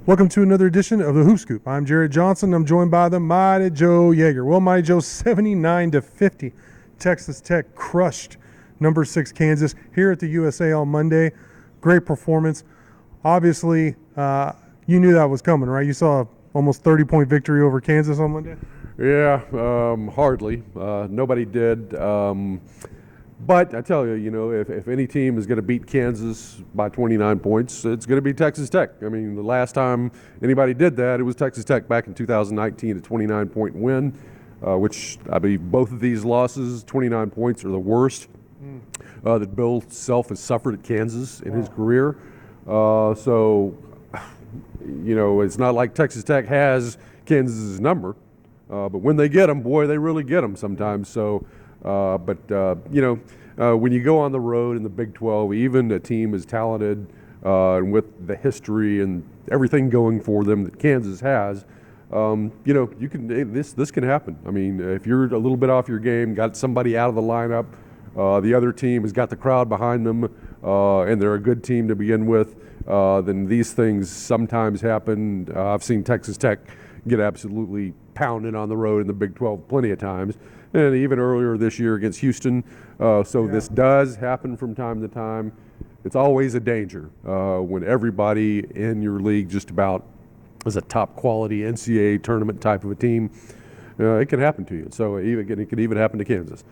Welcome to another edition of the Hoop Scoop. I'm Jared Johnson. I'm joined by the mighty Joe Yeager. Well, mighty Joe, 79-50. Texas Tech crushed number 6 Kansas here at the USA on Monday. Great performance. Obviously, you knew that was coming, right? You saw almost 30-point victory over Kansas on Monday? Yeah, hardly. Nobody did. But I tell you, if any team is going to beat Kansas by 29 points, it's going to be Texas Tech. I mean, the last time anybody did that, it was Texas Tech back in 2019, a 29-point win, which I believe both of these losses, 29 points, are the worst that Bill Self has suffered at Kansas in his career. So, it's not like Texas Tech has Kansas's number, but when they get them, boy, they really get them sometimes. So. When you go on the road in the Big 12, even a team as talented and with the history and everything going for them that Kansas has, you can this can happen. I mean, if you're a little bit off your game, got somebody out of the lineup, the other team has got the crowd behind them, and they're a good team to begin with, then these things sometimes happen. I've seen Texas Tech get absolutely pounded on the road in the Big 12 plenty of times. And even earlier this year against Houston. This does happen from time to time. It's always a danger when everybody in your league just about is a top quality NCAA tournament type of a team. It can happen to you. So it can even happen to Kansas.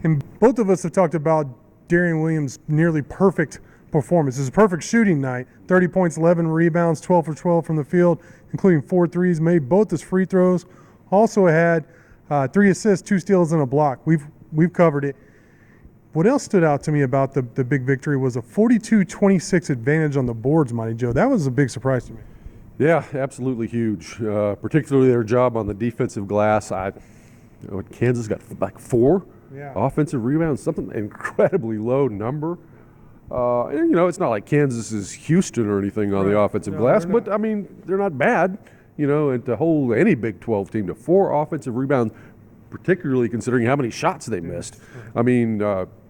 And both of us have talked about Darian Williams' nearly perfect performance. It's a perfect shooting night. 30 points, 11 rebounds, 12 for 12 from the field, including 4 threes, made both his free throws. Also had 3 assists, 2 steals, and a block. We've covered it. What else stood out to me about the big victory was a 42-26 advantage on the boards, Mighty Joe. That was a big surprise to me. Yeah, absolutely huge. Particularly their job on the defensive glass. Kansas got like 4 offensive rebounds, something incredibly low number. It's not like Kansas is Houston or anything on the offensive glass, but I mean, they're not bad. And to hold any Big 12 team to 4 offensive rebounds, particularly considering how many shots they missed. I mean,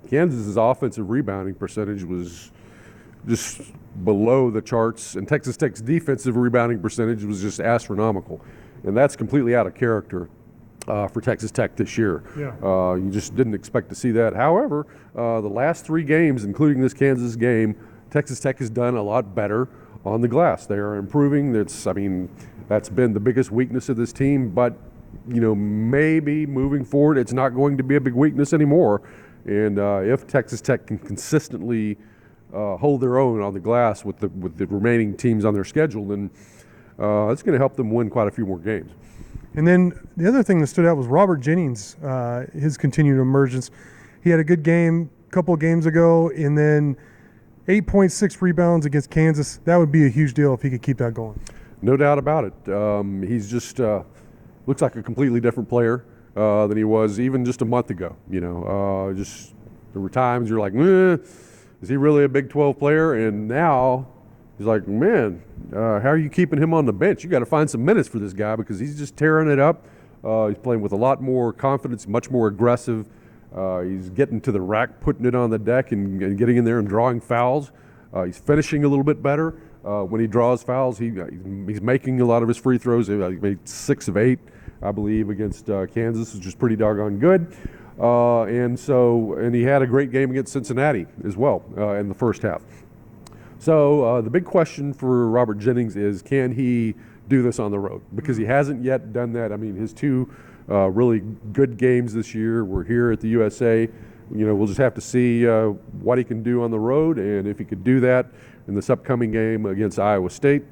Kansas's offensive rebounding percentage was just below the charts, and Texas Tech's defensive rebounding percentage was just astronomical. And that's completely out of character for Texas Tech this year. You just didn't expect to see that. However, the last 3 games, including this Kansas game, Texas Tech has done a lot better on the glass. They are improving. That's been the biggest weakness of this team, but maybe moving forward it's not going to be a big weakness anymore. And if Texas Tech can consistently hold their own on the glass with the remaining teams on their schedule, then it's going to help them win quite a few more games. And then the other thing that stood out was Robert Jennings, his continued emergence. He had a good game a couple of games ago, and then 8.6 rebounds against Kansas. That would be a huge deal if he could keep that going. No doubt about it. He's just looks like a completely different player than he was even just a month ago. Just there were times you're like, is he really a Big 12 player? And now he's like, man, how are you keeping him on the bench? You got to find some minutes for this guy because he's just tearing it up. He's playing with a lot more confidence, much more aggressive. He's getting to the rack, putting it on the deck, and getting in there and drawing fouls. He's finishing a little bit better. When he draws fouls, he's making a lot of his free throws. He made 6 of 8, I believe, against Kansas, which is pretty doggone good. And he had a great game against Cincinnati as well in the first half. So the big question for Robert Jennings is, can he do this on the road? Because he hasn't yet done that. I mean, his 2 really good games this year were here at the USA. We'll just have to see what he can do on the road, and if he could do that in this upcoming game against Iowa State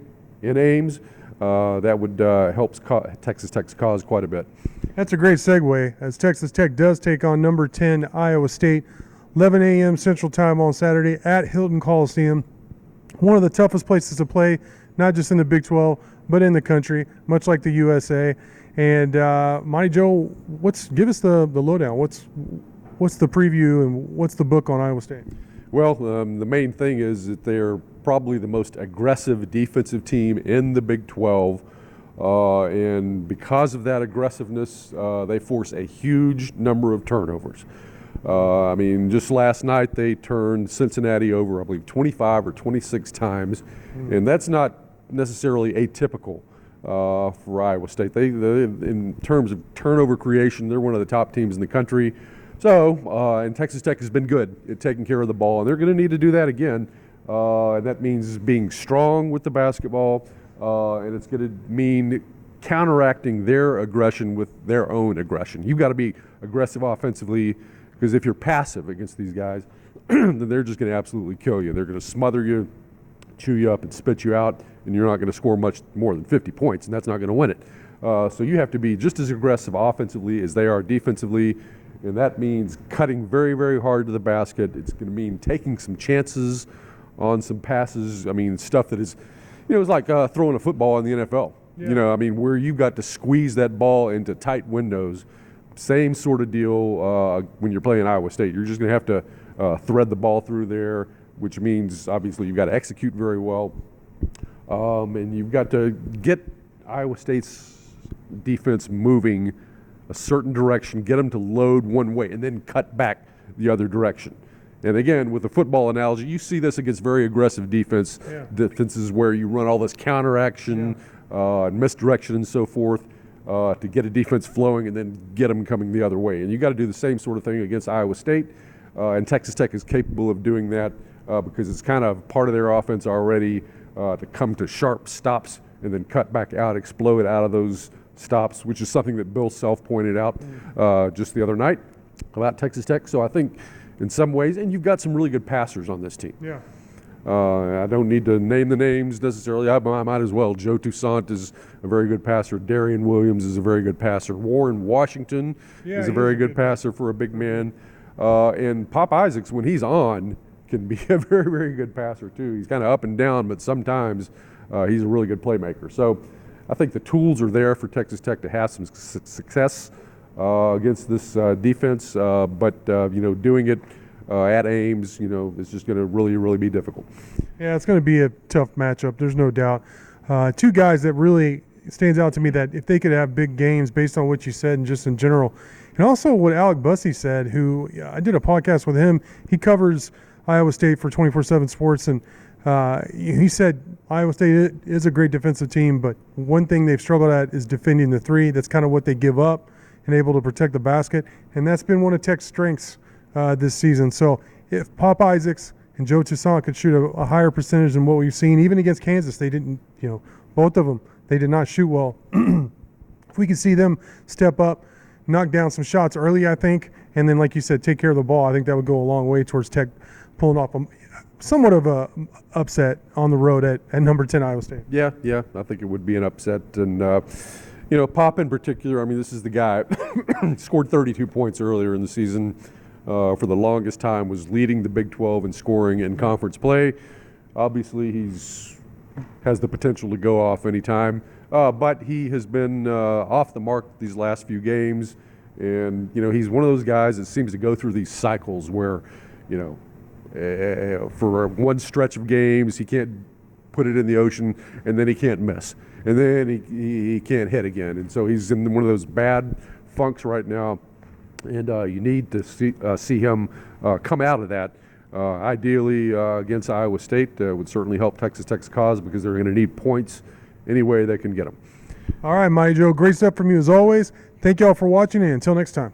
in Ames, that would help Texas Tech's cause quite a bit. That's a great segue, as Texas Tech does take on number 10 Iowa State, 11 a.m. Central Time on Saturday at Hilton Coliseum. One of the toughest places to play, not just in the Big 12, but in the country, much like the USA. And Mighty Joe, give us the lowdown. What's the preview and what's the book on Iowa State? Well, the main thing is that they're probably the most aggressive defensive team in the Big 12. And because of that aggressiveness, they force a huge number of turnovers. Just last night they turned Cincinnati over, I believe, 25 or 26 times. And that's not necessarily atypical for Iowa State. They, in terms of turnover creation, they're one of the top teams in the country. So, and Texas Tech has been good at taking care of the ball, and they're going to need to do that again. And that means being strong with the basketball, and it's going to mean counteracting their aggression with their own aggression. You've got to be aggressive offensively, because if you're passive against these guys, then they're just going to absolutely kill you. They're going to smother you, chew you up, and spit you out, and you're not going to score much more than 50 points, and that's not going to win it. So you have to be just as aggressive offensively as they are defensively, and that means cutting very, very hard to the basket. It's going to mean taking some chances on some passes. I mean, stuff that is, it's like throwing a football in the NFL. Yeah. Where you've got to squeeze that ball into tight windows. Same sort of deal when you're playing Iowa State. You're just going to have to thread the ball through there, which means obviously you've got to execute very well. And you've got to get Iowa State's defense moving a certain direction, get them to load one way, and then cut back the other direction. And again, with the football analogy, you see this against very aggressive defenses where you run all this counteraction, misdirection, and so forth to get a defense flowing and then get them coming the other way. And you got to do the same sort of thing against Iowa State. And Texas Tech is capable of doing that because it's kind of part of their offense already to come to sharp stops and then cut back out, explode out of those stops, which is something that Bill Self pointed out just the other night about Texas Tech. So I think in some ways, and you've got some really good passers on this team. Yeah. I don't need to name the names necessarily. I might as well. Joe Toussaint is a very good passer. Darian Williams is a very good passer. Warren Washington is a very good passer for a big man. And Pop Isaacs, when he's on, can be a very, very good passer too. He's kind of up and down, but sometimes he's a really good playmaker. So I think the tools are there for Texas Tech to have some success against this defense, but doing it at Ames, it's just going to really, really be difficult. Yeah, it's going to be a tough matchup. There's no doubt. Two guys that really stands out to me that if they could have big games based on what you said and just in general, and also what Alec Bussey said, who I did a podcast with him. He covers Iowa State for 24/7 Sports, and he said Iowa State is a great defensive team, but one thing they've struggled at is defending the three. That's kind of what they give up and able to protect the basket, and that's been one of Tech's strengths this season. So if Pop Isaacs and Joe Toussaint could shoot a higher percentage than what we've seen, even against Kansas, they didn't, both of them, they did not shoot well. If we could see them step up, knock down some shots early, I think, and then, like you said, take care of the ball, I think that would go a long way towards Tech pulling off somewhat of a upset on the road at number 10 Iowa State. Yeah, I think it would be an upset. And, Pop in particular, this is the guy scored 32 points earlier in the season. For the longest time was leading the Big 12 in scoring in conference play. Obviously, has the potential to go off anytime, but he has been off the mark these last few games. And, he's one of those guys that seems to go through these cycles where, for one stretch of games, he can't put it in the ocean, and then he can't miss. And then he can't hit again. And so he's in one of those bad funks right now. And you need to see him come out of that. Ideally, against Iowa State would certainly help Texas Tech's cause because they're going to need points any way they can get them. All right, Mighty Joe, great stuff from you as always. Thank you all for watching, and until next time.